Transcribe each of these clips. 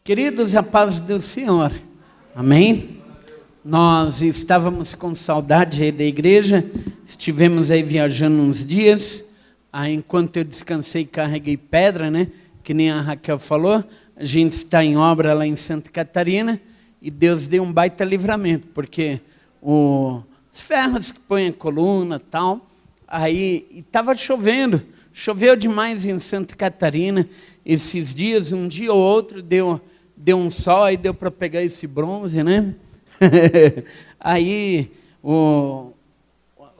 Queridos, a paz do Senhor, amém? Nós estávamos com saudade aí da igreja, estivemos aí viajando uns dias, aí enquanto eu descansei carreguei pedra, né? Que nem a Raquel falou, a gente está em obra lá em Santa Catarina e Deus deu um baita livramento, porque os ferros que põem a coluna e tal, aí estava chovendo, choveu demais em Santa Catarina esses dias, um dia ou outro deu um sol e deu para pegar esse bronze, né? Aí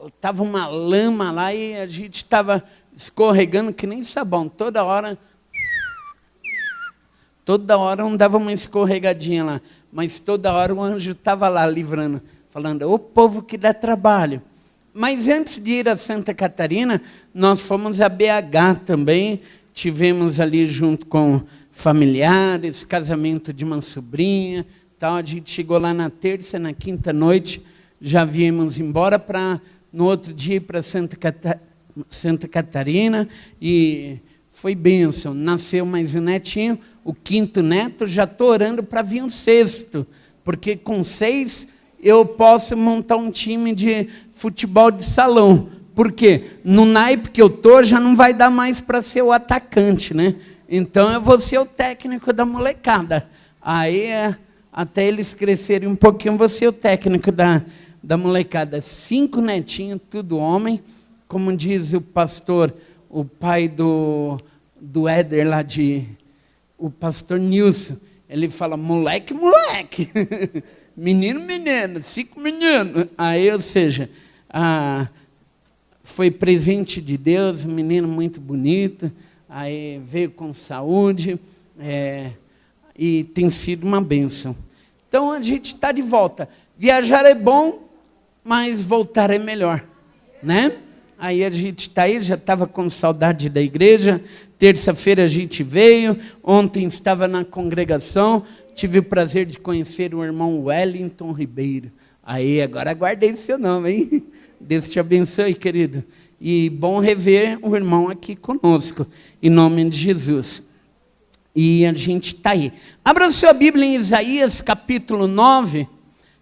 estava uma lama lá e a gente estava escorregando que nem sabão. Toda hora não dava uma escorregadinha lá, mas toda hora o anjo estava lá livrando, falando, ô povo que dá trabalho. Mas antes de ir a Santa Catarina, nós fomos a BH também, tivemos ali junto com familiares, casamento de uma sobrinha, tal. A gente chegou lá na terça, na quinta noite, já viemos embora para, no outro dia, ir para Santa Catarina, e foi bênção. Nasceu mais um netinho, o quinto neto, já estou orando para vir um sexto, porque com 6 eu posso montar um time de futebol de salão. Por quê? No naipe que eu estou, já não vai dar mais para ser o atacante, né? Então, eu vou ser o técnico da molecada. Aí, até eles crescerem um pouquinho, eu vou ser o técnico da molecada. 5 netinhos, tudo homem. Como diz o pastor, o pai do Éder lá o pastor Nilson, ele fala, moleque, moleque. Menino, menino, 5 meninos. Aí, ou seja, foi presente de Deus, um menino muito bonito. Aí veio com saúde, e tem sido uma bênção. Então, a gente está de volta. Viajar é bom, mas voltar é melhor, né? Aí a gente está aí, já estava com saudade da igreja. Terça-feira a gente veio, ontem estava na congregação, tive o prazer de conhecer o irmão Wellington Ribeiro. Aí, agora guardei seu nome, hein? Deus te abençoe, querido. E bom rever o irmão aqui conosco, em nome de Jesus. E a gente está aí. Abra sua Bíblia em Isaías, capítulo 9.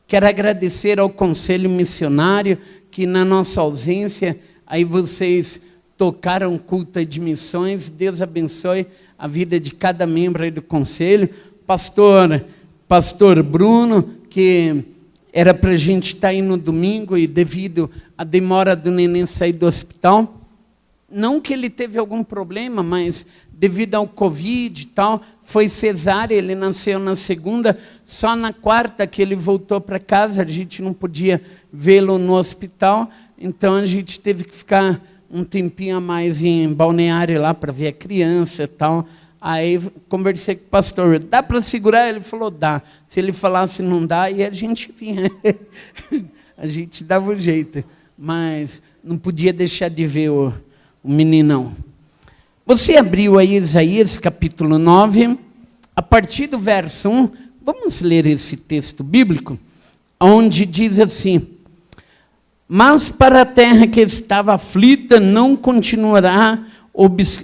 Quero agradecer ao Conselho Missionário, que na nossa ausência, aí vocês tocaram culto de missões. Deus abençoe a vida de cada membro aí do Conselho. Pastor Bruno, que era para a gente estar aí no domingo e devido à demora do neném sair do hospital, não que ele teve algum problema, mas devido ao Covid e tal, foi cesárea, ele nasceu na segunda, só na quarta que ele voltou para casa, a gente não podia vê-lo no hospital, então a gente teve que ficar um tempinho a mais em Balneário lá para ver a criança e tal. Aí conversei com o pastor, dá para segurar? Ele falou, dá. Se ele falasse não dá, aí a gente vinha. A gente dava um jeito, mas não podia deixar de ver o meninão. Você abriu aí Isaías capítulo 9, a partir do verso 1, vamos ler esse texto bíblico, onde diz assim, mas para a terra que estava aflita não continuará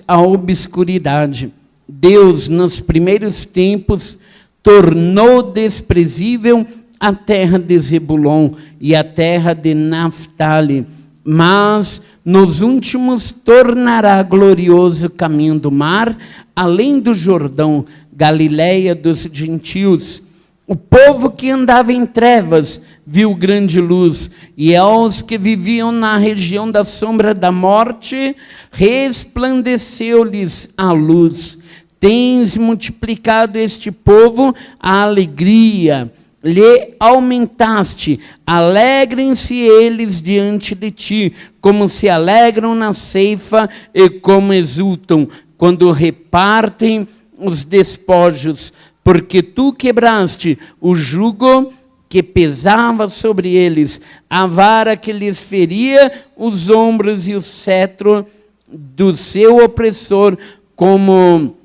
a obscuridade. Deus, nos primeiros tempos, tornou desprezível a terra de Zebulon e a terra de Naftali, mas nos últimos tornará glorioso o caminho do mar, além do Jordão, Galileia dos gentios. O povo que andava em trevas viu grande luz, e aos que viviam na região da sombra da morte, resplandeceu-lhes a luz. Tens multiplicado este povo a alegria, lhe aumentaste, alegrem-se eles diante de ti, como se alegram na ceifa e como exultam, quando repartem os despojos, porque tu quebraste o jugo que pesava sobre eles, a vara que lhes feria os ombros e o cetro do seu opressor, como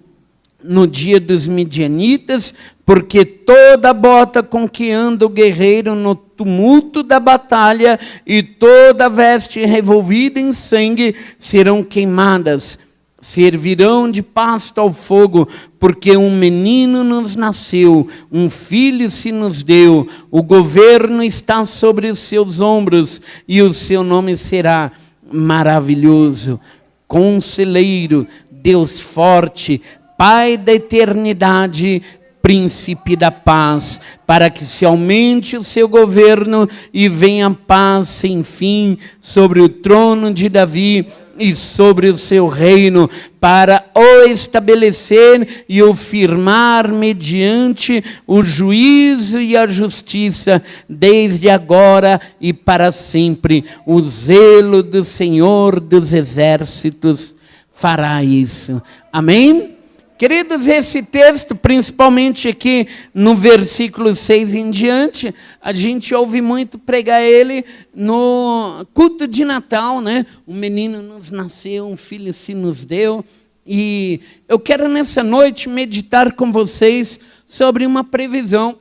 no dia dos midianitas, porque toda bota com que anda o guerreiro no tumulto da batalha e toda veste revolvida em sangue serão queimadas. servirão de pasto ao fogo, porque um menino nos nasceu, um filho se nos deu, o governo está sobre os seus ombros, e o seu nome será Maravilhoso, Conselheiro, Deus Forte, Pai da eternidade, Príncipe da paz, para que se aumente o seu governo e venha paz sem fim sobre o trono de Davi e sobre o seu reino, para o estabelecer e o firmar mediante o juízo e a justiça, desde agora e para sempre. O zelo do Senhor dos exércitos fará isso. Amém? Queridos, esse texto, principalmente aqui no versículo 6 em diante, a gente ouve muito pregar ele no culto de Natal, né? Um menino nos nasceu, um filho se nos deu. E eu quero nessa noite meditar com vocês sobre uma previsão.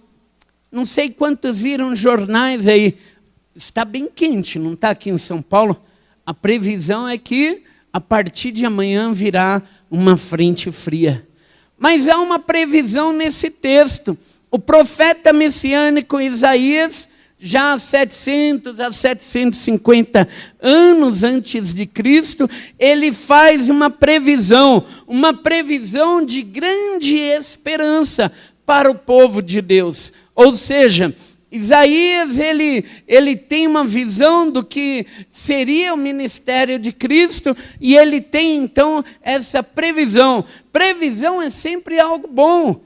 Não sei quantos viram jornais aí, está bem quente, não está aqui em São Paulo? A previsão é que a partir de amanhã virá uma frente fria. Mas há uma previsão nesse texto. O profeta messiânico Isaías, já há 700 a 750 anos antes de Cristo, ele faz uma previsão de grande esperança para o povo de Deus. Ou seja, Isaías, ele tem uma visão do que seria o ministério de Cristo, e ele tem, então, essa previsão. Previsão é sempre algo bom,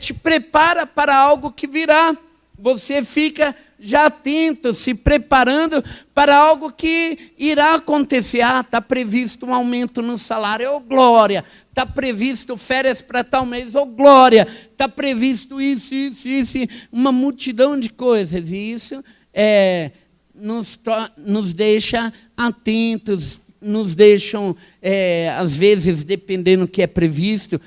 te prepara para algo que virá. Você fica já atento, se preparando para algo que irá acontecer. Está previsto um aumento no salário, oh glória. Está previsto férias para tal mês, oh glória. Está previsto isso, uma multidão de coisas. E isso nos deixa atentos, nos deixam, às vezes, dependendo do que é previsto,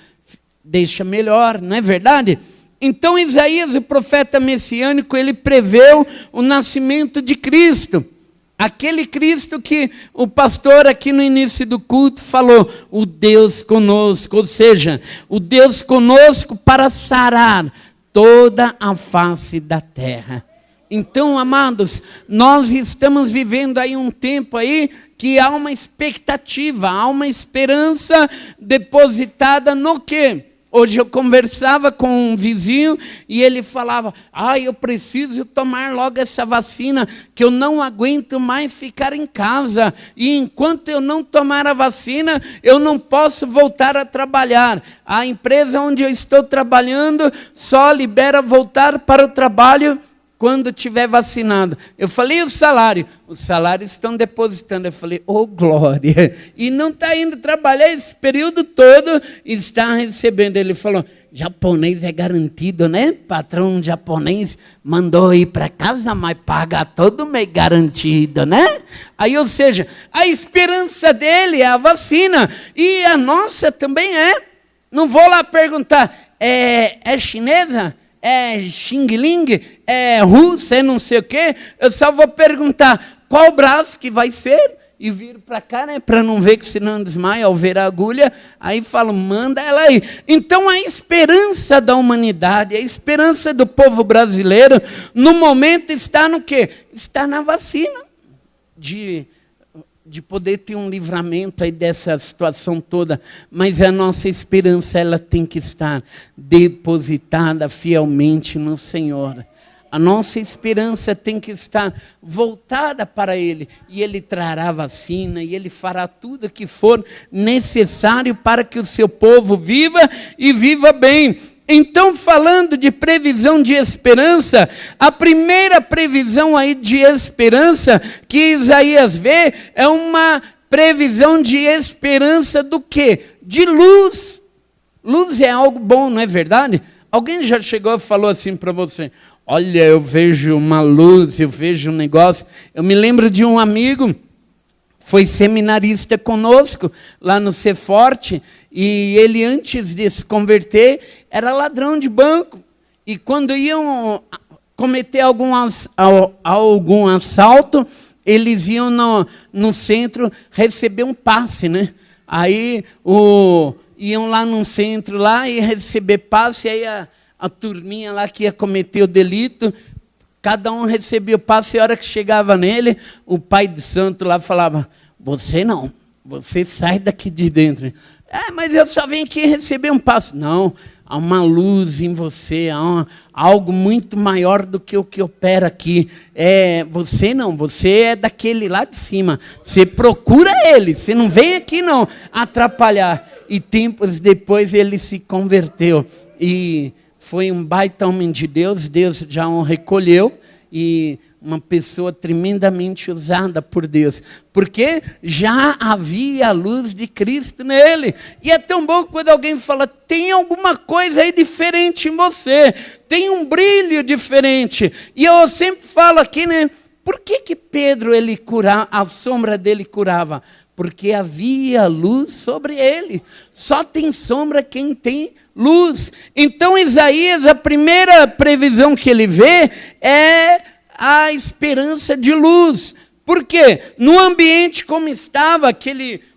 deixa melhor, não é verdade? Então, Isaías, o profeta messiânico, ele preveu o nascimento de Cristo. Aquele Cristo que o pastor aqui no início do culto falou, o Deus conosco, ou seja, o Deus conosco para sarar toda a face da terra. Então, amados, nós estamos vivendo aí um tempo aí que há uma expectativa, há uma esperança depositada no quê? Hoje eu conversava com um vizinho e ele falava, eu preciso tomar logo essa vacina, que eu não aguento mais ficar em casa. E enquanto eu não tomar a vacina, eu não posso voltar a trabalhar. A empresa onde eu estou trabalhando só libera voltar para o trabalho quando tiver vacinado. Eu falei, os salários estão depositando. Eu falei, oh glória, e não está indo trabalhar esse período todo e está recebendo. Ele falou, japonês é garantido, né? Patrão japonês mandou ir para casa, mas paga todo mês garantido, né? Aí, ou seja, a esperança dele é a vacina, e a nossa também é. Não vou lá perguntar, é chinesa? É Xing Ling, é russa, é não sei o quê. Eu só vou perguntar qual braço que vai ser e vir para cá, né? Para não ver que senão desmaia ao ver a agulha. Aí falo, manda ela aí. Então a esperança da humanidade, a esperança do povo brasileiro, no momento está no quê? Está na vacina. De poder ter um livramento aí dessa situação toda, mas a nossa esperança, ela tem que estar depositada fielmente no Senhor. A nossa esperança tem que estar voltada para Ele, e Ele trará vacina, e Ele fará tudo que for necessário para que o seu povo viva e viva bem. Então, falando de previsão de esperança, a primeira previsão aí de esperança que Isaías vê é uma previsão de esperança do quê? De luz. Luz é algo bom, não é verdade? Alguém já chegou e falou assim para você, olha, eu vejo uma luz, eu vejo um negócio. Eu me lembro de um amigo, foi seminarista conosco, lá no Ceforte, e ele, antes de se converter, era ladrão de banco. E quando iam cometer algum assalto, eles iam no centro receber um passe, né? Aí iam lá num centro lá e receber passe, aí a turminha lá que ia cometer o delito, cada um recebia o passe, e a hora que chegava nele, o pai de santo lá falava, você não, você sai daqui de dentro. Mas eu só vim aqui receber um passe. Não, há uma luz em você, há algo muito maior do que o que opera aqui. Você não, você é daquele lá de cima. Você procura ele, você não vem aqui não atrapalhar. E tempos depois ele se converteu. E foi um baita homem de Deus, Deus já o recolheu. E uma pessoa tremendamente usada por Deus, porque já havia a luz de Cristo nele. E é tão bom quando alguém fala, tem alguma coisa aí diferente em você, tem um brilho diferente. E eu sempre falo aqui, né? Por que Pedro, a sombra dele curava? Porque havia luz sobre ele. Só tem sombra quem tem luz. Então Isaías, a primeira previsão que ele vê é a esperança de luz. Por quê? No ambiente como estava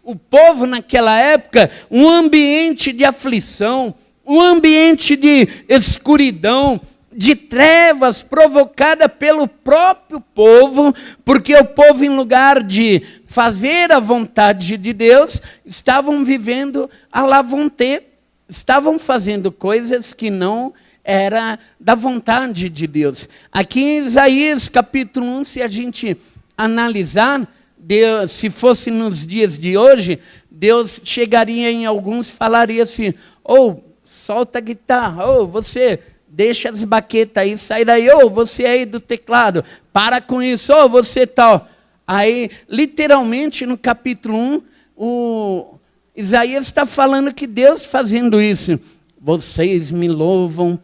o povo naquela época, um ambiente de aflição, um ambiente de escuridão, de trevas provocada pelo próprio povo, porque o povo, em lugar de fazer a vontade de Deus, estavam vivendo à la vontade, estavam fazendo coisas que não era da vontade de Deus. Aqui em Isaías capítulo 1, se a gente analisar, Deus, se fosse nos dias de hoje, Deus chegaria em alguns e falaria assim, solta a guitarra, você deixa as baquetas aí, sai daí, você aí do teclado, para com isso, você tal. Aí, literalmente, no capítulo 1, Isaías está falando que Deus fazendo isso, vocês me louvam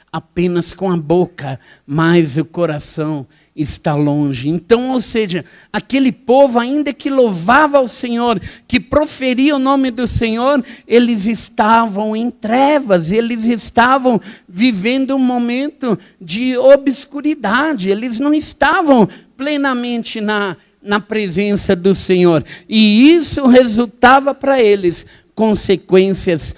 apenas com a boca, mas o coração está longe. Então, ou seja, aquele povo, ainda que louvava ao Senhor, que proferia o nome do Senhor, eles estavam em trevas, eles estavam vivendo um momento de obscuridade, eles não estavam plenamente na presença do Senhor. E isso resultava para eles consequências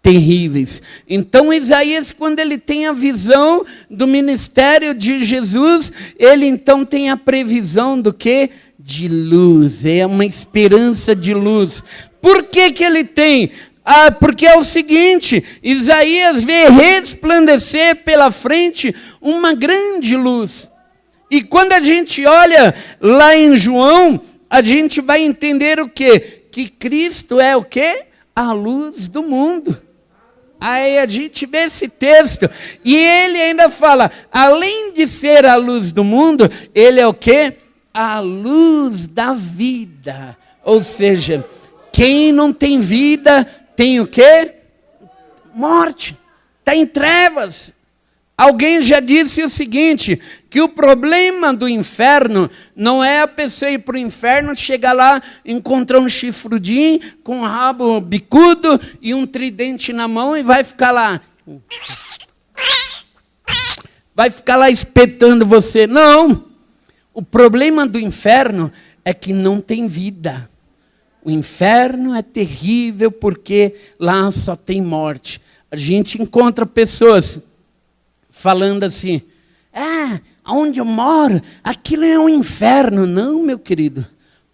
terríveis. Então Isaías, quando ele tem a visão do ministério de Jesus, ele então tem a previsão do quê? De luz, é uma esperança de luz. Por que ele tem? Porque é o seguinte, Isaías vê resplandecer pela frente uma grande luz. E quando a gente olha lá em João, a gente vai entender o quê? Que Cristo é o quê? A luz do mundo. Aí a gente vê esse texto, e ele ainda fala, além de ser a luz do mundo, ele é o quê? A luz da vida. Ou seja, quem não tem vida, tem o quê? Morte. Está em trevas. Alguém já disse o seguinte, que o problema do inferno não é a pessoa ir para o inferno, chegar lá, encontrar um chifrudinho com um rabo bicudo e um tridente na mão e vai ficar lá. Vai ficar lá espetando você. Não! O problema do inferno é que não tem vida. O inferno é terrível porque lá só tem morte. A gente encontra pessoas falando assim, onde eu moro, aquilo é um inferno. Não, meu querido.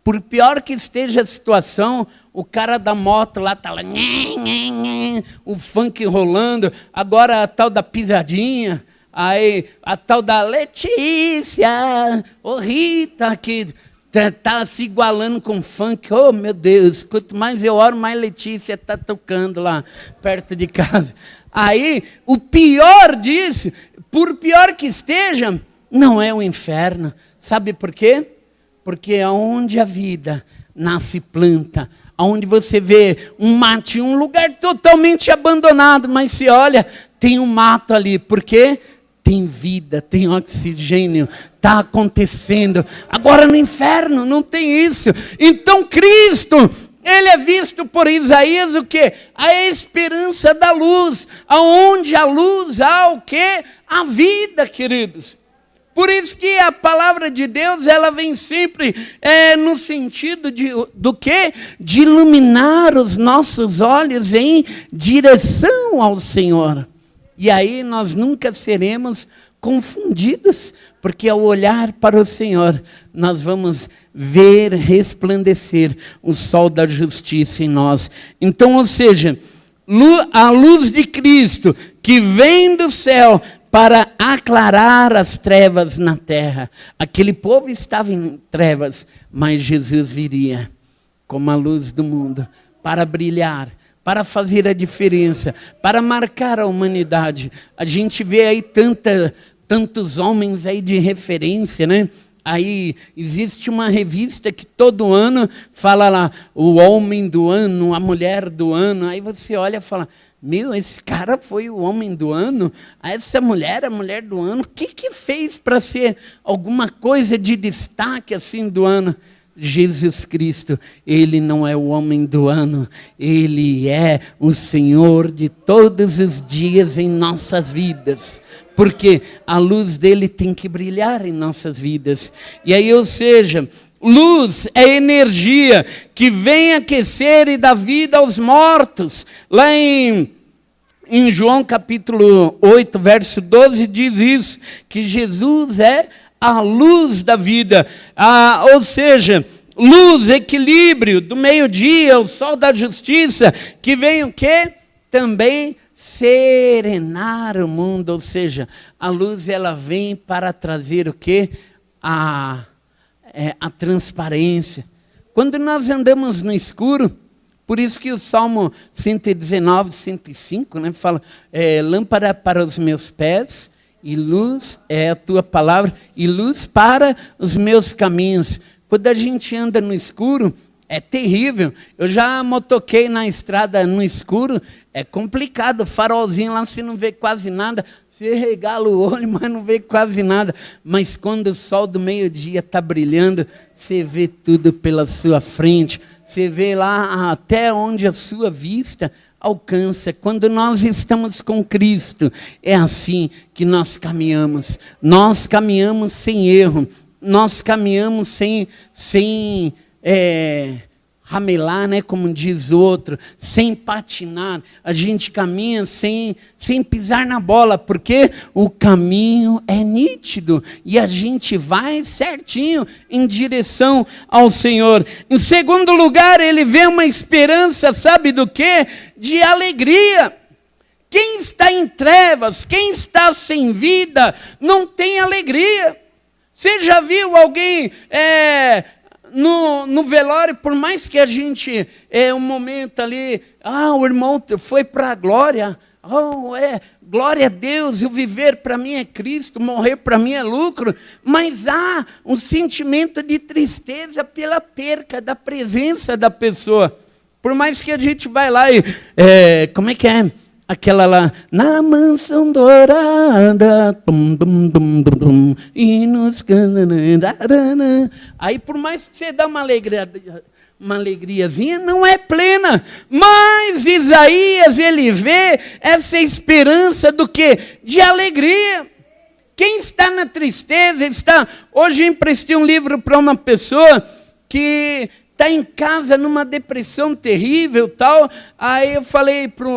Por pior que esteja a situação, o cara da moto lá está lá, o funk rolando, agora a tal da pisadinha, aí a tal da Letícia, Rita, que está se igualando com funk. Oh, meu Deus, quanto mais eu oro, mais Letícia está tocando lá perto de casa. Aí, o pior disso, por pior que esteja, não é o inferno. Sabe por quê? Porque aonde a vida nasce planta, aonde você vê um mato, um lugar totalmente abandonado, mas se olha, tem um mato ali. Por quê? Tem vida, tem oxigênio, está acontecendo. Agora no inferno não tem isso. Então Cristo, ele é visto por Isaías o quê? A esperança da luz. Aonde a luz há o quê? A vida, queridos. Por isso que a palavra de Deus, ela vem sempre no sentido do quê? De iluminar os nossos olhos em direção ao Senhor. E aí nós nunca seremos confundidos, porque ao olhar para o Senhor, nós vamos ver resplandecer o sol da justiça em nós. Então, ou seja, a luz de Cristo que vem do céu para aclarar as trevas na terra. Aquele povo estava em trevas, mas Jesus viria como a luz do mundo para brilhar, para fazer a diferença, para marcar a humanidade. A gente vê aí tantos homens aí de referência, né? Aí existe uma revista que todo ano fala lá, o homem do ano, a mulher do ano. Aí você olha e fala, meu, esse cara foi o homem do ano? Essa mulher, a mulher do ano? O que fez para ser alguma coisa de destaque assim do ano? Jesus Cristo, Ele não é o homem do ano, Ele é o Senhor de todos os dias em nossas vidas, porque a luz dEle tem que brilhar em nossas vidas. E aí, ou seja, luz é energia que vem aquecer e dar vida aos mortos. Lá em João capítulo 8, verso 12, diz isso, que Jesus é a luz da vida, ou seja, luz, equilíbrio, do meio-dia, o sol da justiça, que vem o quê? Também serenar o mundo, ou seja, a luz ela vem para trazer o quê? A transparência. Quando nós andamos no escuro, por isso que o Salmo 119, 105, né, fala, lâmpada para os meus pés, e luz é a tua palavra, e luz para os meus caminhos. Quando a gente anda no escuro, é terrível. Eu já motoquei na estrada no escuro, é complicado. Farolzinho lá, você não vê quase nada. Você regala o olho, mas não vê quase nada. Mas quando o sol do meio-dia está brilhando, você vê tudo pela sua frente. Você vê lá até onde a sua vista alcança. Quando nós estamos com Cristo, é assim que nós caminhamos. Nós caminhamos sem erro. Nós caminhamos sem ramelar, né, como diz o outro, sem patinar. A gente caminha sem pisar na bola, porque o caminho é nítido e a gente vai certinho em direção ao Senhor. Em segundo lugar, ele vê uma esperança, sabe do quê? De alegria. Quem está em trevas, quem está sem vida, não tem alegria. Você já viu alguém no velório, por mais que a gente, um momento ali, o irmão foi para a glória, glória a Deus, o viver para mim é Cristo, morrer para mim é lucro, mas há um sentimento de tristeza pela perca da presença da pessoa. Por mais que a gente vai lá e, como é que é? Aquela lá, na mansão dourada, e nos aí por mais que você dá uma alegriazinha, não é plena. Mas Isaías, ele vê essa esperança do quê? De alegria. Quem está na tristeza, hoje eu emprestei um livro para uma pessoa que está em casa numa depressão terrível, tal. Aí eu falei para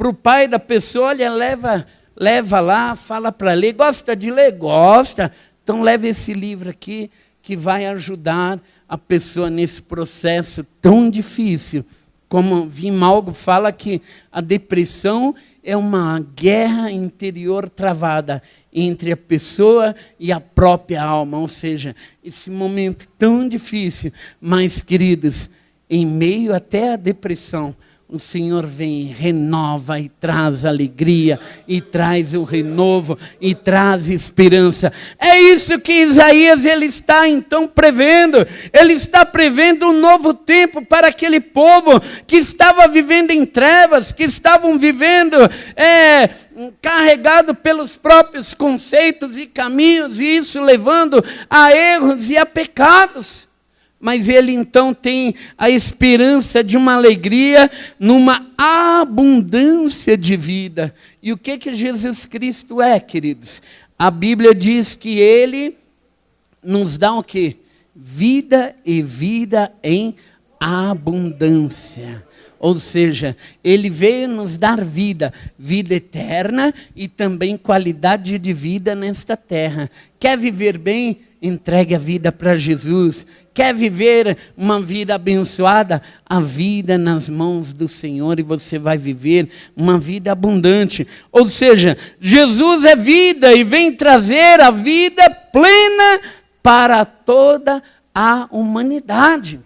o pai da pessoa, olha, leva lá, fala para ler. Gosta de ler? Gosta. Então leva esse livro aqui, que vai ajudar a pessoa nesse processo tão difícil. Como Vimalgo fala que a depressão é uma guerra interior travada entre a pessoa e a própria alma. Ou seja, esse momento tão difícil. Mas, queridos, em meio até à depressão, o Senhor vem, renova e traz alegria, e traz o renovo, e traz esperança. É isso que Isaías ele está então prevendo. Ele está prevendo um novo tempo para aquele povo que estava vivendo em trevas, que estavam vivendo carregado pelos próprios conceitos e caminhos, e isso levando a erros e a pecados. Mas ele então tem a esperança de uma alegria numa abundância de vida. E o que Jesus Cristo é, queridos? a Bíblia diz que Ele nos dá o quê? Vida e vida em abundância. Ou seja, Ele veio nos dar vida, vida eterna e também qualidade de vida nesta terra. Quer viver bem? Entregue a vida para Jesus. Quer viver uma vida abençoada? A vida nas mãos do Senhor e você vai viver uma vida abundante. Ou seja, Jesus é vida e vem trazer a vida plena para toda a humanidade.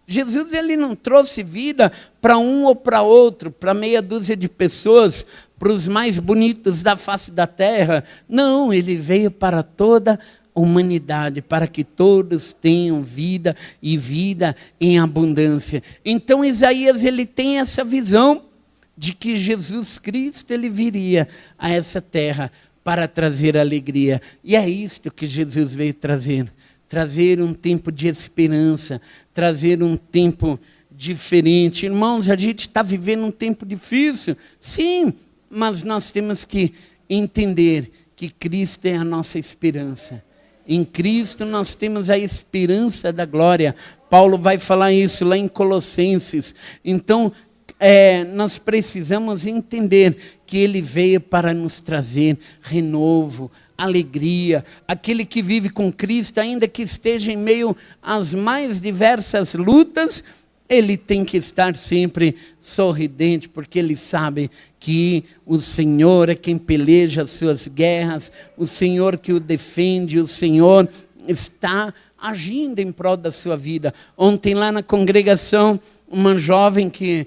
Jesus, ele não trouxe vida para um ou para outro, para meia dúzia de pessoas, para os mais bonitos da face da terra. Não, ele veio para toda a humanidade, para que todos tenham vida e vida em abundância. Então Isaías, ele tem essa visão de que Jesus Cristo, ele viria a essa terra para trazer alegria. E é isto que Jesus veio trazer. Trazer um tempo de esperança, trazer um tempo diferente. Irmãos, a gente está vivendo um tempo difícil, sim, mas nós temos que entender que Cristo é a nossa esperança. Em Cristo nós temos a esperança da glória. Paulo vai falar isso lá em Colossenses. Então, nós precisamos entender que Ele veio para nos trazer renovo, alegria. Aquele que vive com Cristo, ainda que esteja em meio às mais diversas lutas, ele tem que estar sempre sorridente, porque ele sabe que o Senhor é quem peleja as suas guerras, o Senhor que o defende, o Senhor está agindo em prol da sua vida. Ontem lá na congregação, uma jovem que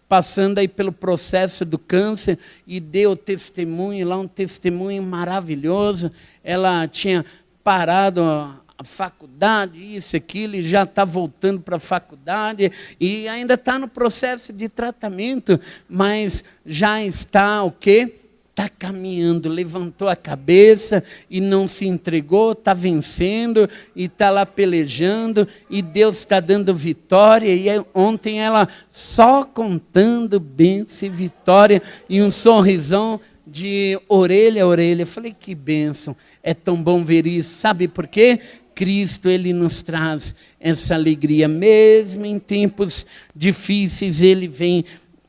passando aí pelo processo do câncer e deu testemunho, lá um testemunho maravilhoso. Ela tinha parado a faculdade, isso, aquilo, e já está voltando para a faculdade, e ainda está no processo de tratamento, mas já está o quê? Está caminhando, levantou a cabeça e não se entregou, está vencendo e está lá pelejando e Deus está dando vitória. E ontem ela só contando bênção e vitória e um sorrisão de orelha a orelha. Eu falei, que bênção, é tão bom ver isso. Sabe por quê? Cristo, ele nos traz essa alegria, mesmo em tempos difíceis, ele vem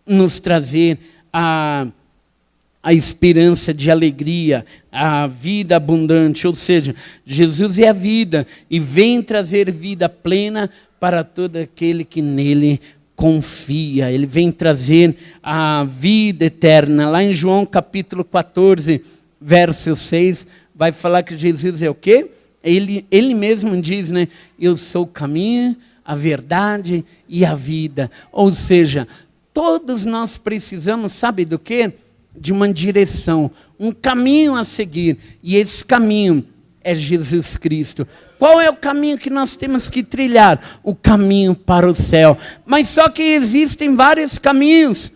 nos trazer a esperança de alegria, a vida abundante. Ou seja, Jesus é a vida e vem trazer vida plena para todo aquele que nele confia. Ele vem trazer a vida eterna. Lá em João capítulo 14, verso 6, vai falar que Jesus é o quê? Ele mesmo diz, né? Eu sou o caminho, a verdade e a vida. Ou seja, todos nós precisamos, sabe do quê? De uma direção, um caminho a seguir. E esse caminho é Jesus Cristo. Qual é o caminho que nós temos que trilhar? O caminho para o céu. Mas só que existem vários caminhos.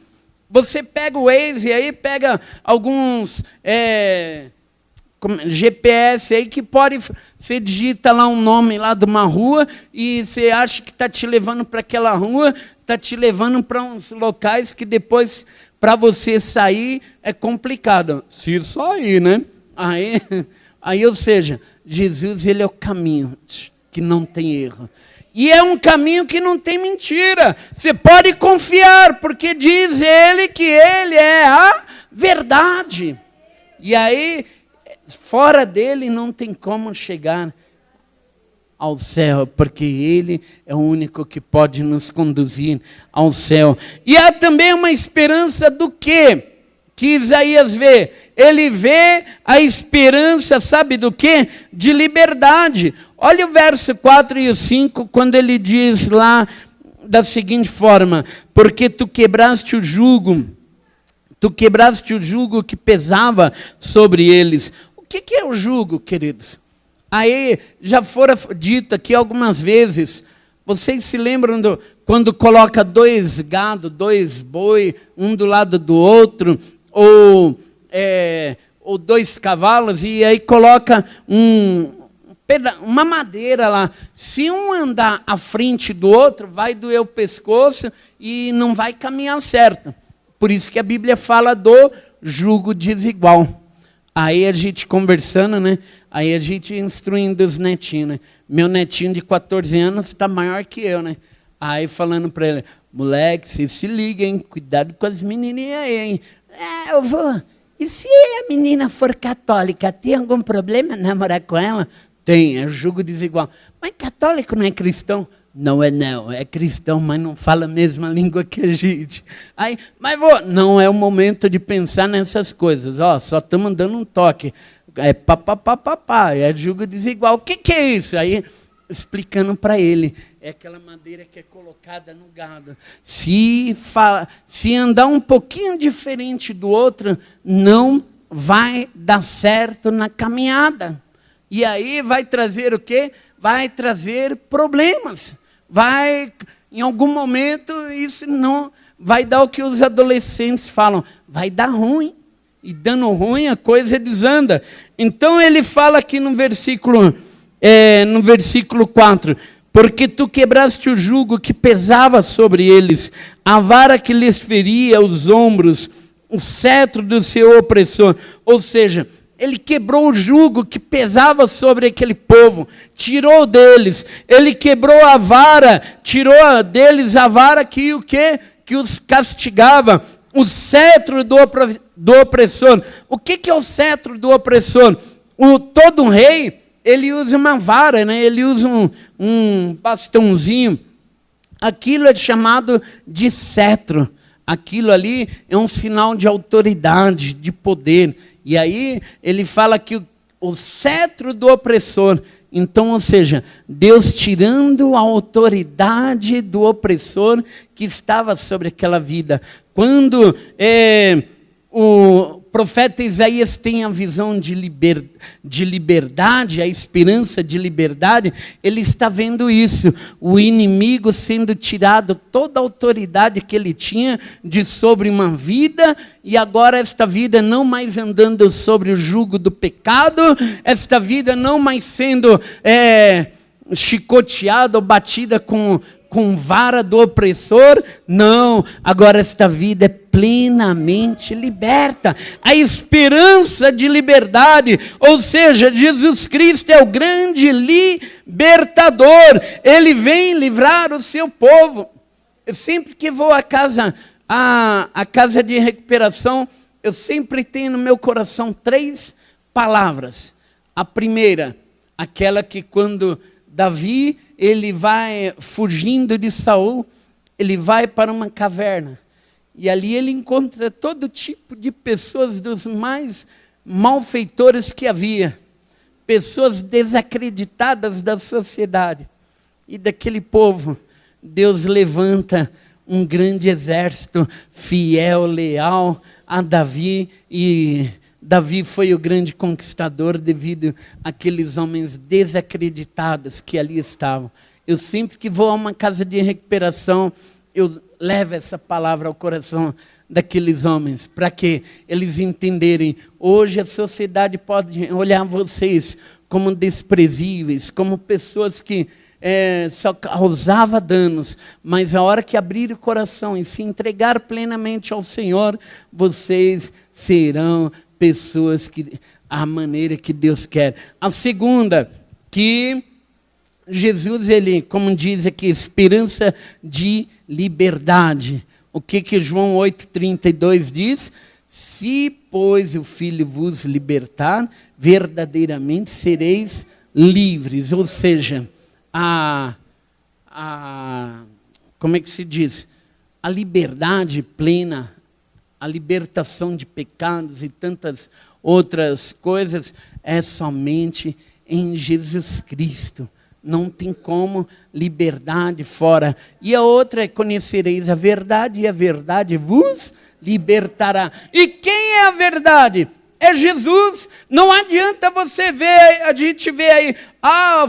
Você pega o Waze, aí pega alguns GPS aí que pode, você digita lá um nome lá de uma rua e você acha que está te levando para aquela rua, está te levando para uns locais que depois, para você sair, é complicado. Se sair, né? Aí, ou seja, Jesus, ele é o caminho que não tem erro. E é um caminho que não tem mentira. Você pode confiar, porque diz ele que ele é a verdade. E aí, fora dele não tem como chegar ao céu, porque ele é o único que pode nos conduzir ao céu. E há também uma esperança do quê? Que Isaías vê? Ele vê a esperança, sabe do quê? De liberdade. Olha o verso 4 e o 5, quando ele diz lá da seguinte forma: porque tu quebraste o jugo que pesava sobre eles. O que é o jugo, queridos? Aí já fora dito aqui algumas vezes, vocês se lembram quando coloca 2 gado, 2 boi, um do lado do outro, ou 2 cavalos, e aí coloca uma madeira lá. Se um andar à frente do outro, vai doer o pescoço e não vai caminhar certo. Por isso que a Bíblia fala do jugo desigual. Aí a gente conversando, né? Aí a gente instruindo os netinhos, né? Meu netinho de 14 anos está maior que eu, né? Aí falando para ele, moleque, você se liga, hein? Cuidado com as menininhas aí, hein? Eu vou. E se a menina for católica, tem algum problema namorar com ela? Tem, é julgo desigual. Mas católico não é cristão? Não é não, é cristão, mas não fala a mesma língua que a gente. Aí, mas não é o momento de pensar nessas coisas. Ó, só estamos dando um toque. É papapá, é julgo desigual. O que é isso? Aí, explicando para ele, é aquela madeira que é colocada no gado. Se andar um pouquinho diferente do outro, não vai dar certo na caminhada. E aí vai trazer o quê? Vai trazer problemas. Em algum momento, isso não vai dar o que os adolescentes falam, vai dar ruim. E dando ruim, a coisa desanda. Então ele fala aqui no versículo 4, porque tu quebraste o jugo que pesava sobre eles, a vara que lhes feria os ombros, o cetro do seu opressor. Ou seja, ele quebrou o jugo que pesava sobre aquele povo, tirou deles. Ele quebrou a vara, tirou deles a vara que o quê? Que os castigava. O cetro do opressor. O que é o cetro do opressor? Todo um rei, ele usa uma vara, né? Ele usa um bastãozinho. Aquilo é chamado de cetro. Aquilo ali é um sinal de autoridade, de poder. E aí ele fala que o cetro do opressor, então, ou seja, Deus tirando a autoridade do opressor que estava sobre aquela vida. Quando o profeta Isaías tem a visão de liberdade, a esperança de liberdade, ele está vendo isso, o inimigo sendo tirado toda a autoridade que ele tinha de sobre uma vida, e agora esta vida não mais andando sobre o jugo do pecado, esta vida não mais sendo chicoteada ou batida com vara do opressor, não, agora esta vida é plenamente liberta, a esperança de liberdade, ou seja, Jesus Cristo é o grande libertador, ele vem livrar o seu povo. Eu sempre que vou à casa de recuperação, eu sempre tenho no meu coração 3 palavras. A primeira, aquela que quando Davi, ele vai fugindo de Saul, ele vai para uma caverna. E ali ele encontra todo tipo de pessoas dos mais malfeitores que havia. Pessoas desacreditadas da sociedade. E daquele povo, Deus levanta um grande exército fiel, leal a Davi, e Davi foi o grande conquistador devido àqueles homens desacreditados que ali estavam. Eu sempre que vou a uma casa de recuperação, eu levo essa palavra ao coração daqueles homens, para que eles entenderem, hoje a sociedade pode olhar vocês como desprezíveis, como pessoas que só causava danos, mas a hora que abrir o coração e se entregar plenamente ao Senhor, vocês serão pessoas que a maneira que Deus quer. A segunda, que Jesus, ele, como diz aqui, esperança de liberdade. O que João 8,32 diz? Se, pois, o Filho vos libertar, verdadeiramente sereis livres. Ou seja, como é que se diz? A liberdade plena, a libertação de pecados e tantas outras coisas é somente em Jesus Cristo. Não tem como liberdade fora. E a outra é: conhecereis a verdade, e a verdade vos libertará. E quem é a verdade? É Jesus. Não adianta você ver, a gente vê aí,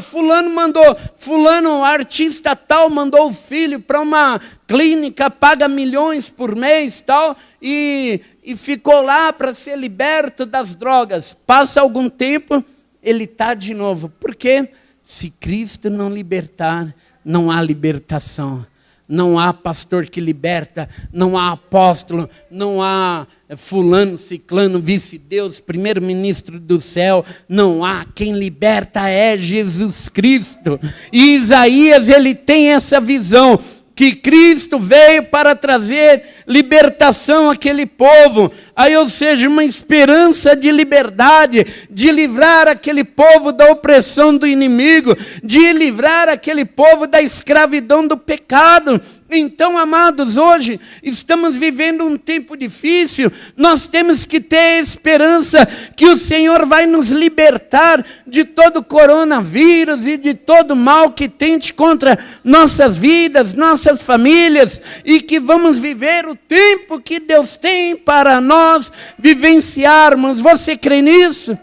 fulano artista tal, mandou o filho para uma clínica, paga milhões por mês tal, e ficou lá para ser liberto das drogas. Passa algum tempo, ele está de novo. Por quê? Se Cristo não libertar, não há libertação. não há pastor que liberta, não há apóstolo, não há fulano, ciclano, vice-deus, primeiro-ministro do céu, não há. Quem liberta é Jesus Cristo. E Isaías, ele tem essa visão, que Cristo veio para trazer libertação àquele povo, aí, ou seja, uma esperança de liberdade, de livrar aquele povo da opressão do inimigo, de livrar aquele povo da escravidão do pecado. Então, amados, hoje estamos vivendo um tempo difícil, nós temos que ter esperança que o Senhor vai nos libertar de todo coronavírus e de todo mal que tente contra nossas vidas, nossas famílias, e que vamos viver o tempo que Deus tem para nós vivenciarmos. Você crê nisso?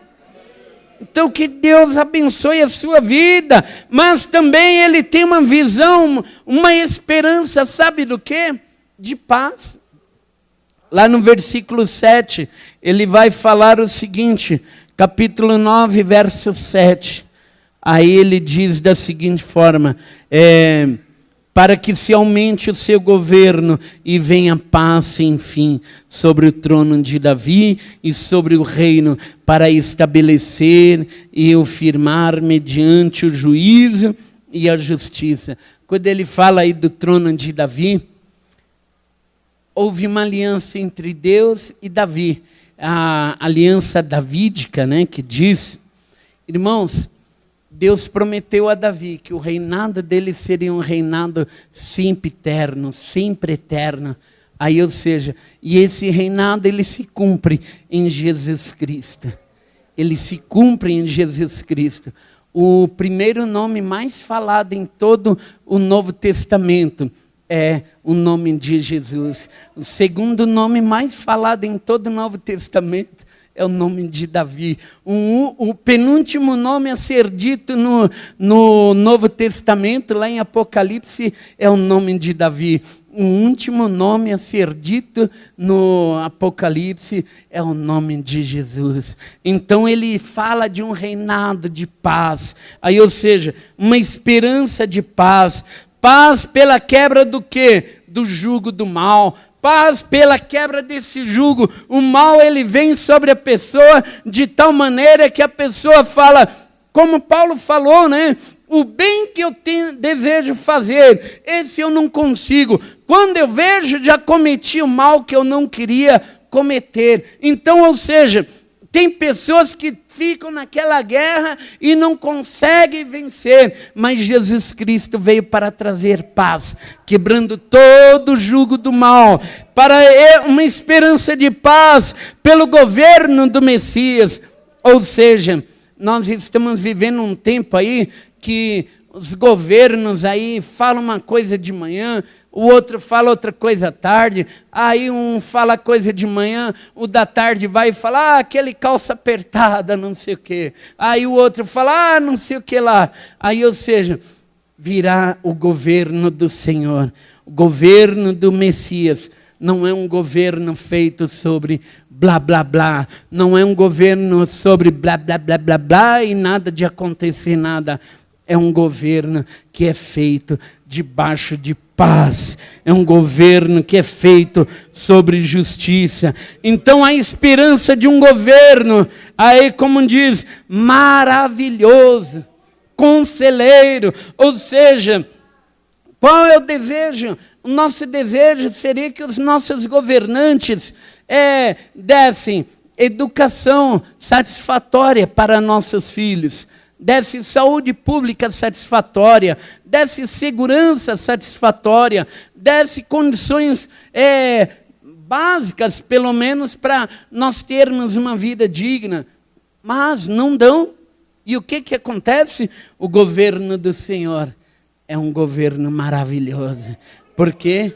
Então que Deus abençoe a sua vida, mas também Ele tem uma visão, uma esperança, sabe do quê? De paz. Lá no versículo 7, ele vai falar o seguinte, capítulo 9, verso 7. Aí ele diz da seguinte forma, para que se aumente o seu governo e venha paz, enfim, sobre o trono de Davi e sobre o reino, para estabelecer e o firmar mediante o juízo e a justiça. Quando ele fala aí do trono de Davi, houve uma aliança entre Deus e Davi, a aliança davídica, né, que diz, irmãos, Deus prometeu a Davi que o reinado dele seria um reinado sempre eterno. Aí, ou seja, e esse reinado ele se cumpre em Jesus Cristo. Ele se cumpre em Jesus Cristo. O primeiro nome mais falado em todo o Novo Testamento é o nome de Jesus. O segundo nome mais falado em todo o Novo Testamento é o nome de Davi. O penúltimo nome a ser dito no Novo Testamento, lá em Apocalipse, é o nome de Davi. O último nome a ser dito no Apocalipse é o nome de Jesus. Então ele fala de um reinado de paz. Aí, ou seja, uma esperança de paz. Paz pela quebra do quê? Do jugo do mal. Paz pela quebra desse jugo. O mal ele vem sobre a pessoa de tal maneira que a pessoa fala, como Paulo falou, né? O bem que eu desejo fazer, esse eu não consigo. Quando eu vejo, já cometi o mal que eu não queria cometer. Então, ou seja, tem pessoas que ficam naquela guerra e não conseguem vencer, mas Jesus Cristo veio para trazer paz, quebrando todo o jugo do mal, para uma esperança de paz pelo governo do Messias. Ou seja, nós estamos vivendo um tempo aí que os governos aí falam uma coisa de manhã, o outro fala outra coisa à tarde, aí um fala coisa de manhã, o da tarde vai falar, aquele calça apertada, não sei o quê. Aí o outro fala, não sei o que lá. Aí, ou seja, virá o governo do Senhor, o governo do Messias. Não é um governo feito sobre blá, blá, blá. Não é um governo sobre blá, blá, blá, blá, blá e nada de acontecer nada. É um governo que é feito debaixo de paz. É um governo que é feito sobre justiça. Então a esperança de um governo, aí como diz, maravilhoso, conselheiro. Ou seja, qual é o desejo? O nosso desejo seria que os nossos governantes dessem educação satisfatória para nossos filhos, desse saúde pública satisfatória, desse segurança satisfatória, desse condições básicas, pelo menos, para nós termos uma vida digna. Mas não dão. E o que acontece? O governo do Senhor é um governo maravilhoso, porque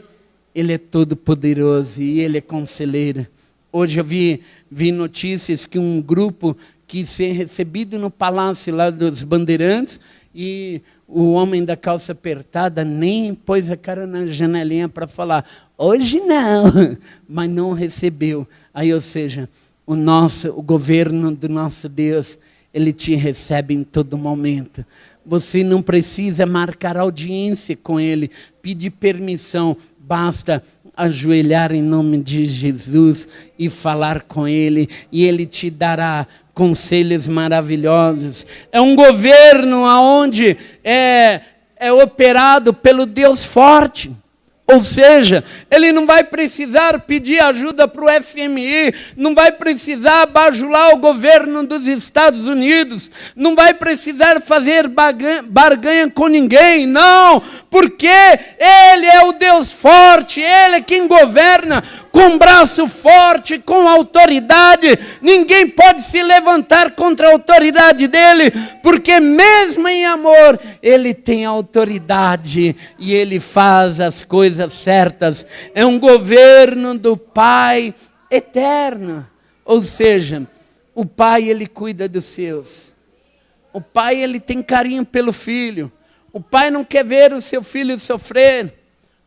Ele é todo poderoso e Ele é conselheiro. Hoje eu vi notícias que um grupo que ser recebido no palácio lá dos Bandeirantes, e o homem da calça apertada nem pôs a cara na janelinha para falar, hoje não, mas não recebeu. Aí, ou seja, o governo do nosso Deus, Ele te recebe em todo momento. Você não precisa marcar audiência com Ele, pedir permissão, basta ajoelhar em nome de Jesus e falar com Ele, e Ele te dará conselhos maravilhosos. É um governo onde é operado pelo Deus forte. Ou seja, ele não vai precisar pedir ajuda para o FMI, não vai precisar bajular o governo dos Estados Unidos, não vai precisar fazer barganha com ninguém, não, porque ele é o Deus forte, ele é quem governa com braço forte, com autoridade. Ninguém pode se levantar contra a autoridade dele, porque mesmo em amor, ele tem autoridade e ele faz as coisas certas. É um governo do Pai eterno. Ou seja, o Pai, ele cuida dos seus. O Pai, ele tem carinho pelo filho. O Pai não quer ver o seu filho sofrer.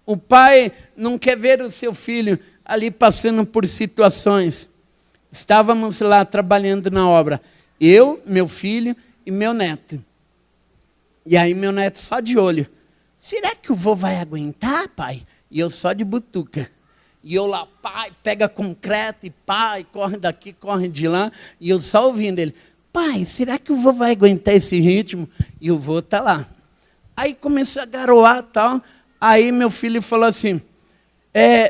O Pai não quer ver o seu filho ali passando por situações. Estávamos lá trabalhando na obra. Eu, meu filho e meu neto. E aí meu neto só de olho. Será que o vô vai aguentar, pai? E eu só de butuca. E eu lá, pai, pega concreto e pai, corre daqui, corre de lá. E eu só ouvindo ele. Pai, será que o vô vai aguentar esse ritmo? E o vô tá lá. Aí começou a garoar e tal. Aí meu filho falou assim,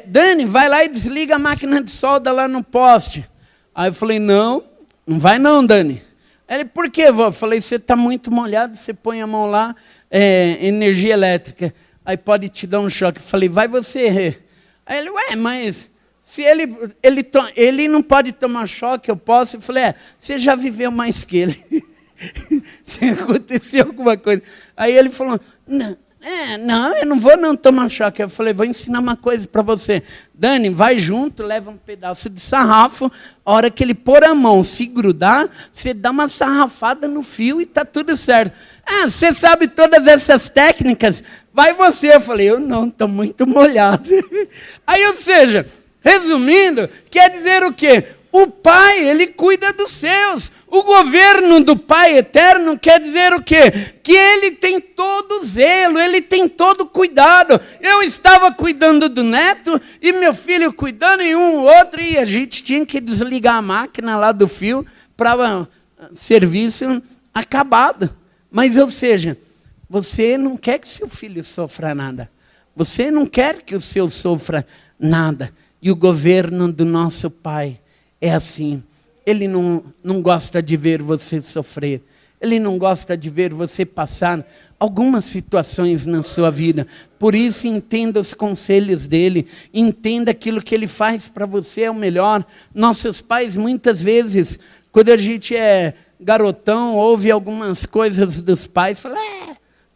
Dani, vai lá e desliga a máquina de solda lá no poste. Aí eu falei, não vai não, Dani. Aí ele, por quê, vô? Eu falei, você está muito molhado, você põe a mão lá, energia elétrica, aí pode te dar um choque. Eu falei, vai você. Aí ele, mas se ele não pode tomar choque, eu posso? Eu falei, você já viveu mais que ele. Se aconteceu alguma coisa. Aí ele falou, não, eu não vou não tomar choque. Eu falei, vou ensinar uma coisa para você. Dani, vai junto, leva um pedaço de sarrafo. A hora que ele pôr a mão, se grudar, você dá uma sarrafada no fio e está tudo certo. Você sabe todas essas técnicas? Vai você. Eu falei, eu não, estou muito molhado. Aí, ou seja, resumindo, quer dizer o quê? O Pai, ele cuida dos seus. O governo do Pai eterno quer dizer o quê? Que ele tem todo zelo, ele tem todo cuidado. Eu estava cuidando do neto e meu filho cuidando em um outro e a gente tinha que desligar a máquina lá do fio para serviço acabado. Mas, ou seja, você não quer que seu filho sofra nada. Você não quer que o seu sofra nada. E o governo do nosso Pai é assim, ele não gosta de ver você sofrer, ele não gosta de ver você passar algumas situações na sua vida. Por isso, entenda os conselhos dele, entenda aquilo que ele faz para você é o melhor. Nossos pais, muitas vezes, quando a gente é garotão, ouve algumas coisas dos pais, fala,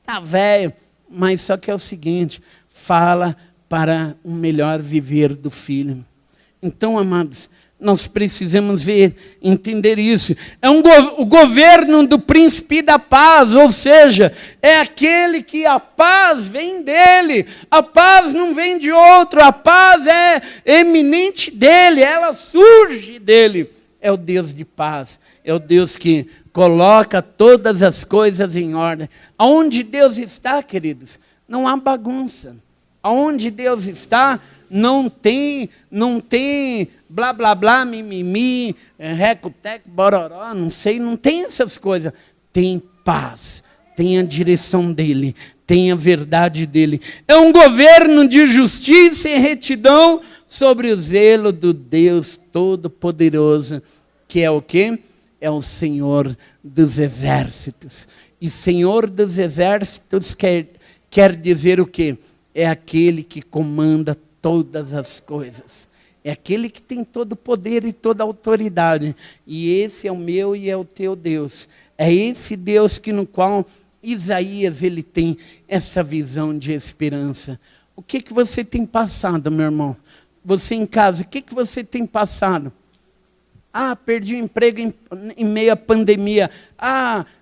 tá velho, mas só que é o seguinte, fala para um melhor viver do filho. Então, amados, nós precisamos entender isso. É o governo do príncipe da paz, ou seja, é aquele que a paz vem dele. A paz não vem de outro, a paz é eminente dele, ela surge dele. É o Deus de paz, é o Deus que coloca todas as coisas em ordem. Aonde Deus está, queridos, não há bagunça. Aonde Deus está, não tem blá, blá, blá, mimimi, reco-teco, bororó, não sei, não tem essas coisas. Tem paz, tem a direção dele, tem a verdade dele. É um governo de justiça e retidão sobre o zelo do Deus Todo-Poderoso, que é o quê? É o Senhor dos Exércitos. E Senhor dos Exércitos quer dizer o quê? É aquele que comanda todas as coisas. É aquele que tem todo o poder e toda a autoridade. E esse é o meu e é o teu Deus. É esse Deus no qual Isaías ele tem essa visão de esperança. O que você tem passado, meu irmão? Você em casa, o que você tem passado? Perdi o emprego em meio à pandemia.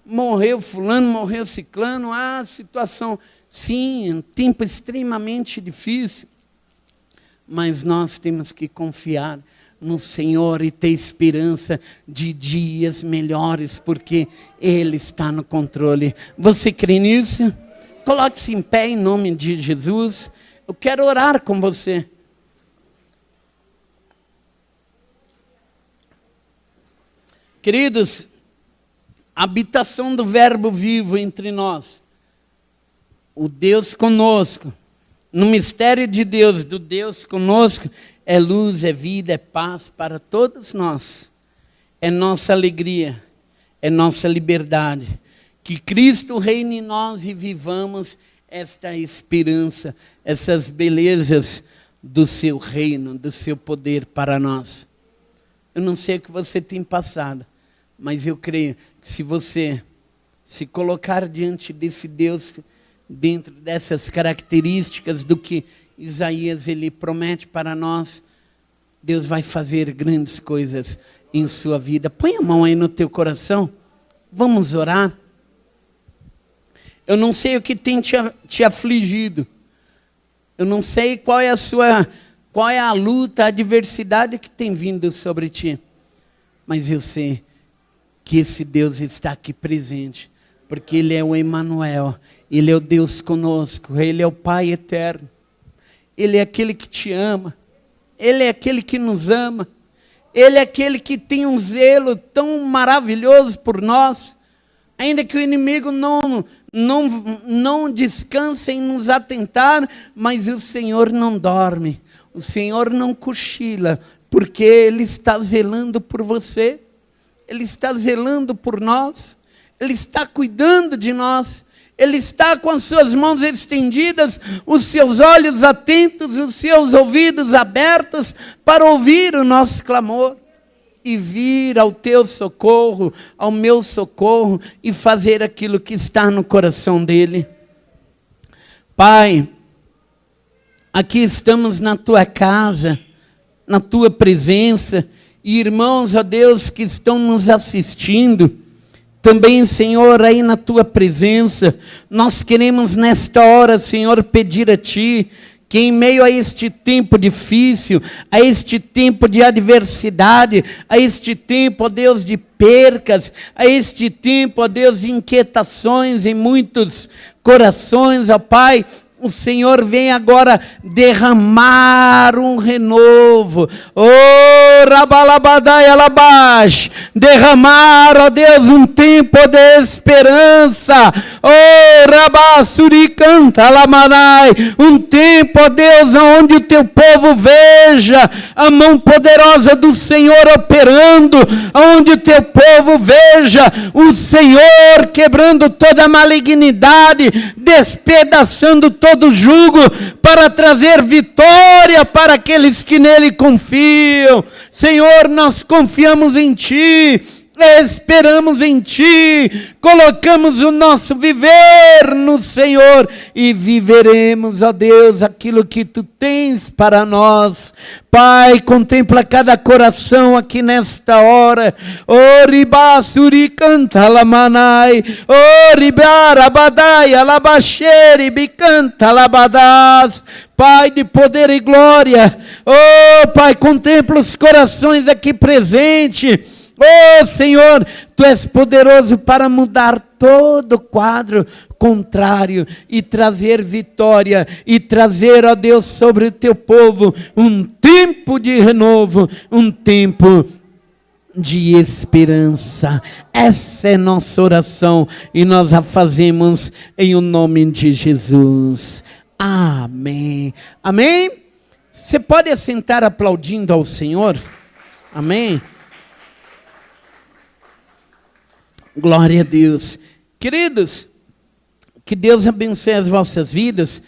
Morreu fulano, morreu ciclano. Situação... Sim, um tempo extremamente difícil, mas nós temos que confiar no Senhor e ter esperança de dias melhores, porque Ele está no controle. Você crê nisso? Coloque-se em pé em nome de Jesus. Eu quero orar com você. Queridos, a habitação do Verbo vivo entre nós, o Deus conosco, no mistério de Deus, do Deus conosco, é luz, é vida, é paz para todos nós. É nossa alegria, é nossa liberdade. Que Cristo reine em nós e vivamos esta esperança, essas belezas do seu reino, do seu poder para nós. Eu não sei o que você tem passado, mas eu creio que se você se colocar diante desse Deus, dentro dessas características do que Isaías ele promete para nós, Deus vai fazer grandes coisas em sua vida. Põe a mão aí no teu coração, vamos orar. Eu não sei o que tem te afligido, eu não sei qual é a luta, a adversidade que tem vindo sobre ti, mas eu sei que esse Deus está aqui presente, porque Ele é o Emanuel, Ele é o Deus conosco, Ele é o Pai eterno, Ele é aquele que te ama, Ele é aquele que nos ama, Ele é aquele que tem um zelo tão maravilhoso por nós, ainda que o inimigo não descanse em nos atentar, mas o Senhor não dorme, o Senhor não cochila, porque Ele está zelando por você, Ele está zelando por nós, Ele está cuidando de nós, Ele está com as suas mãos estendidas, os seus olhos atentos, os seus ouvidos abertos para ouvir o nosso clamor e vir ao teu socorro, ao meu socorro e fazer aquilo que está no coração dEle. Pai, aqui estamos na tua casa, na tua presença, e irmãos, ó Deus, que estão nos assistindo, também, Senhor, aí na tua presença, nós queremos nesta hora, Senhor, pedir a ti, que em meio a este tempo difícil, a este tempo de adversidade, a este tempo, ó Deus, de percas, a este tempo, ó Deus, de inquietações em muitos corações, ó Pai, o Senhor vem agora derramar um renovo. Oh, Rabalabadai Alabash, derramar, ó Deus, um tempo de esperança. Oh, Rabassuri canta Alamanai, um tempo, ó Deus, onde o teu povo veja a mão poderosa do Senhor operando, onde o teu povo veja o Senhor quebrando toda a malignidade, despedaçando todo jugo, para trazer vitória para aqueles que nele confiam. Senhor, nós confiamos em ti, esperamos em ti, colocamos o nosso viver no Senhor e viveremos, ó Deus, aquilo que tu tens para nós. Pai, contempla cada coração aqui nesta hora. Oribasuri canta lamanai, oribarabadai alabaxeri bicanta labadas. Pai de poder e glória, oh Pai, contempla os corações aqui presentes. Oh Senhor, Tu és poderoso para mudar todo quadro contrário e trazer vitória e trazer, ó Deus, sobre o Teu povo um tempo de renovo, um tempo de esperança. Essa é nossa oração e nós a fazemos em o nome de Jesus. Amém. Amém? Você pode assentar aplaudindo ao Senhor? Amém? Glória a Deus. Queridos, que Deus abençoe as vossas vidas.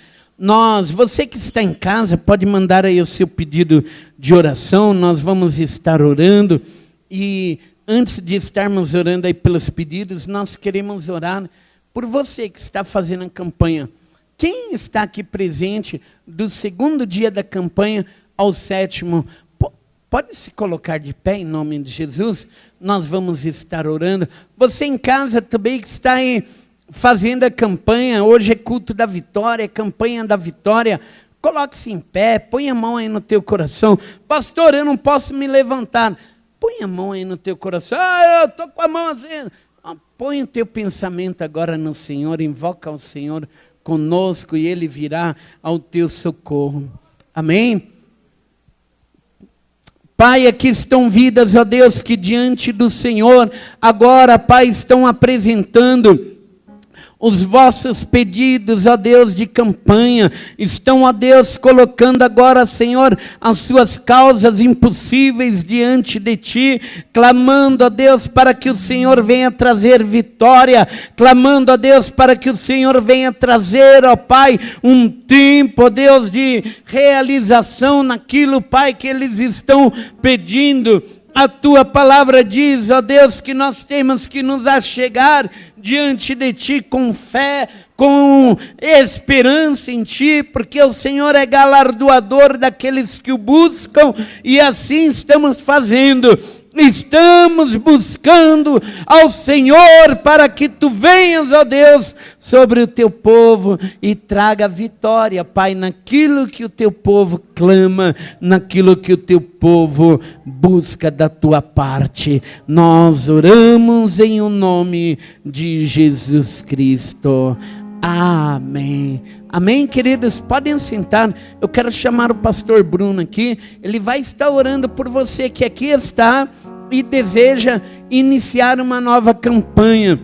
Você que está em casa, pode mandar aí o seu pedido de oração, nós vamos estar orando. E antes de estarmos orando aí pelos pedidos, nós queremos orar por você que está fazendo a campanha. Quem está aqui presente do 2º dia da campanha ao 7º? Pode se colocar de pé em nome de Jesus, nós vamos estar orando. Você em casa também que está aí fazendo a campanha, hoje é culto da vitória, campanha da vitória. Coloque-se em pé, põe a mão aí no teu coração. Pastor, eu não posso me levantar. Põe a mão aí no teu coração. Eu estou com a mão assim. Põe o teu pensamento agora no Senhor, invoca o Senhor conosco e Ele virá ao teu socorro. Amém? Pai, aqui estão vidas, ó Deus, que diante do Senhor, agora, Pai, estão apresentando os vossos pedidos, ó Deus, de campanha. Estão, ó Deus, colocando agora, Senhor, as suas causas impossíveis diante de Ti, clamando, ó Deus, para que o Senhor venha trazer vitória, clamando, ó Deus, para que o Senhor venha trazer, ó Pai, um tempo, ó Deus, de realização naquilo, Pai, que eles estão pedindo. A Tua palavra diz, ó Deus, que nós temos que nos achegar diante de Ti com fé, com esperança em Ti, porque o Senhor é galardoador daqueles que o buscam, e assim estamos fazendo. Estamos buscando ao Senhor para que Tu venhas, ó Deus, sobre o Teu povo e traga vitória, Pai, naquilo que o Teu povo clama, naquilo que o Teu povo busca da Tua parte. Nós oramos em o nome de Jesus Cristo. Amém. Amém, queridos? Podem sentar. Eu quero chamar o pastor Bruno aqui. Ele vai estar orando por você que aqui está e deseja iniciar uma nova campanha.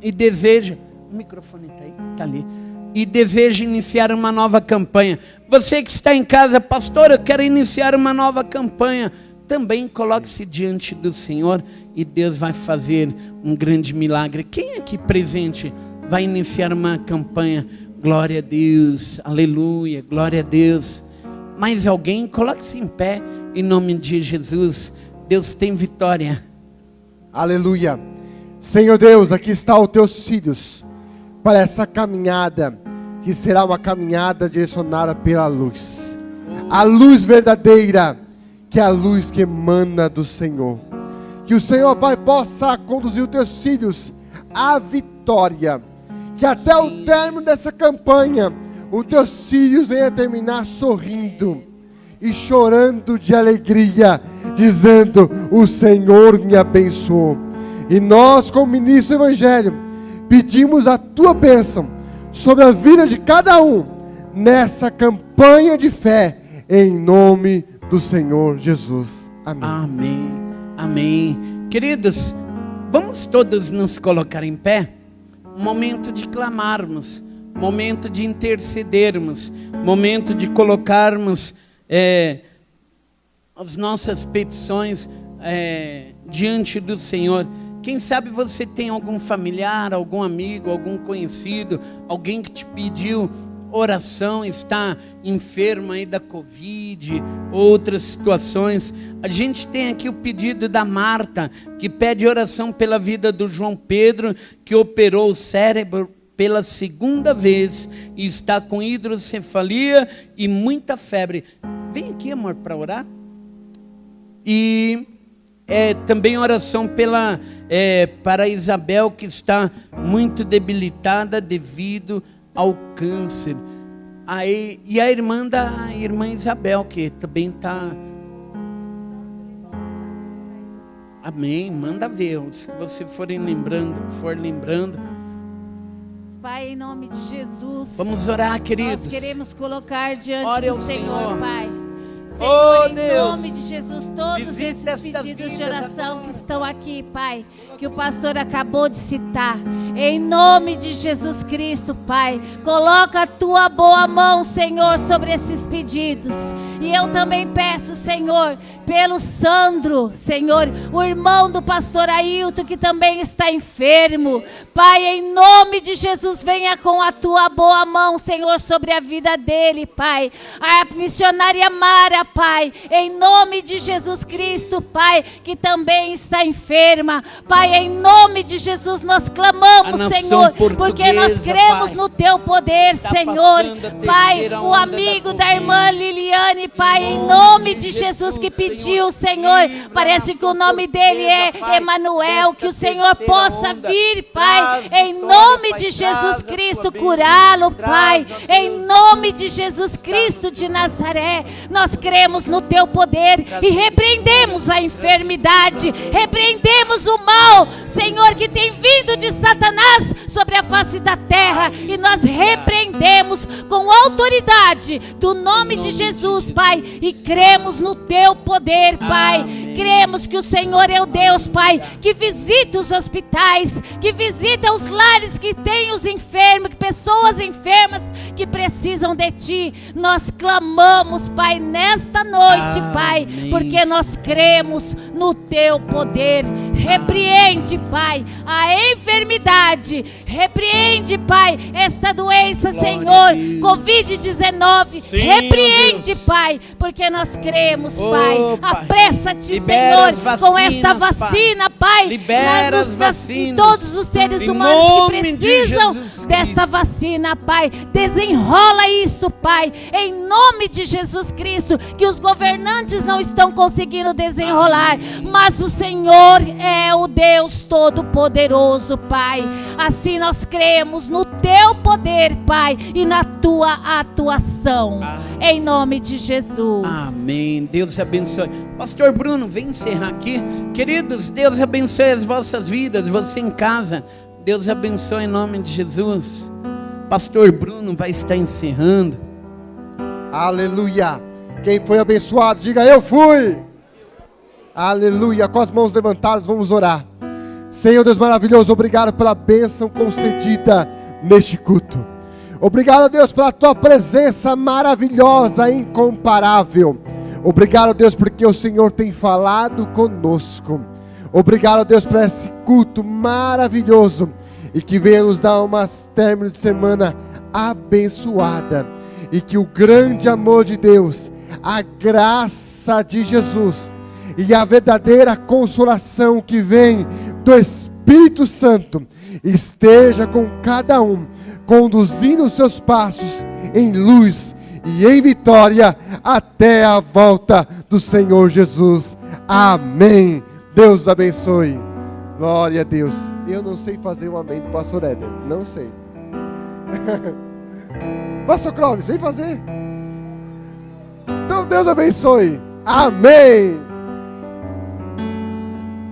E deseja... O microfone está aí? Está ali. E deseja iniciar uma nova campanha. Você que está em casa, pastor, eu quero iniciar uma nova campanha. Também coloque-se diante do Senhor e Deus vai fazer um grande milagre. Quem aqui presente vai iniciar uma campanha? Glória a Deus, aleluia, glória a Deus. Mais alguém? Coloque-se em pé, em nome de Jesus. Deus tem vitória. Aleluia. Senhor Deus, aqui está os teus filhos para essa caminhada, que será uma caminhada direcionada pela luz. A luz verdadeira, que é a luz que emana do Senhor. Que o Senhor, Pai, possa conduzir os teus filhos à vitória. Que até o término dessa campanha, os teus filhos venham terminar sorrindo e chorando de alegria, dizendo: o Senhor me abençoou. E nós, como ministro do Evangelho, pedimos a tua bênção sobre a vida de cada um nessa campanha de fé, em nome do Senhor Jesus. Amém. Amém. Amém. Queridos, vamos todos nos colocar em pé. Momento de clamarmos, momento de intercedermos, momento de colocarmos as nossas petições diante do Senhor. Quem sabe você tem algum familiar, algum amigo, algum conhecido, alguém que te pediu oração, está enfermo aí da Covid, outras situações. A gente tem aqui o pedido da Marta, que pede oração pela vida do João Pedro, que operou o cérebro pela segunda vez e está com hidrocefalia e muita febre. Vem aqui, amor, para orar. E também oração para a Isabel, que está muito debilitada devido ao câncer. E a irmã Isabel, que também está... Amém, manda ver, se você for lembrando. Pai, em nome de Jesus, vamos orar, queridos. Nós queremos colocar diante Ore do ao Senhor, Senhor. Pai. Senhor, Oh, em Deus, nome de Jesus, todos visita esses estas pedidos de vidas oração agora. que estão aqui, Pai, que o pastor acabou de citar, em nome de Jesus Cristo, Pai, coloca a tua boa mão, Senhor, sobre esses pedidos. E eu também peço, Senhor, pelo Sandro, Senhor, o irmão do pastor Ailton, que também está enfermo. Pai, em nome de Jesus, venha com a tua boa mão, Senhor, sobre a vida dele, Pai. A missionária Mara, Pai, em nome de Jesus Cristo, Pai, que também está enferma. Pai, em nome de Jesus nós clamamos, Senhor, porque nós cremos no Teu poder, Senhor. Pai, o amigo da irmã Liliane, Pai, em nome de Jesus que pediu, Senhor, parece que o nome dele é Emanuel, que o Senhor possa vir, Pai, em nome de Jesus Cristo, curá-lo, Pai, em nome de Jesus Cristo de Nazaré. Nós cremos no Teu poder e repreendemos a enfermidade, repreendemos o mal, Senhor, que tem vindo de Satanás sobre a face da terra, e nós repreendemos com autoridade do nome de Jesus, Pai, e cremos no Teu poder, Pai. Cremos que o Senhor é o Deus, Pai, que visita os hospitais, que visita os lares que têm os enfermos, pessoas enfermas que precisam de Ti. Nós clamamos, Pai, nesta noite, Pai, porque nós cremos no Teu poder. Repreende, Pai, a enfermidade. Repreende, Pai, essa doença, Senhor, Covid-19. Repreende, Pai, porque nós cremos, Pai. Apressa-te, Senhor, com esta vacina, Pai. Libera as vacinas. Todos os seres humanos que precisam desta vacina, Pai. Desenrola isso, Pai, em nome de Jesus Cristo, que os governantes não estão conseguindo desenrolar, mas o Senhor é o Deus Todo-Poderoso, Pai. Assim nós cremos no Teu poder, Pai, e na Tua atuação, em nome de Jesus. Amém. Deus abençoe. Pastor Bruno, vem encerrar aqui. Queridos, Deus abençoe as vossas vidas, você em casa. Deus abençoe em nome de Jesus. Pastor Bruno vai estar encerrando. Aleluia. Quem foi abençoado, diga: eu fui. Aleluia. Com as mãos levantadas, vamos orar. Senhor Deus maravilhoso, obrigado pela bênção concedida neste culto. Obrigado, Deus, pela Tua presença maravilhosa, incomparável. Obrigado, Deus, porque o Senhor tem falado conosco. Obrigado, Deus, por esse culto maravilhoso, e que venha nos dar um término de semana abençoada, e que o grande amor de Deus, a graça de Jesus e a verdadeira consolação que vem do Espírito Santo esteja com cada um, conduzindo os seus passos em luz e em vitória até a volta do Senhor Jesus. Amém. Deus abençoe. Glória a Deus. Eu não sei fazer um amém do pastor Éder. Não sei. Pastor Clóvis, vem fazer. Então Deus abençoe. Amém.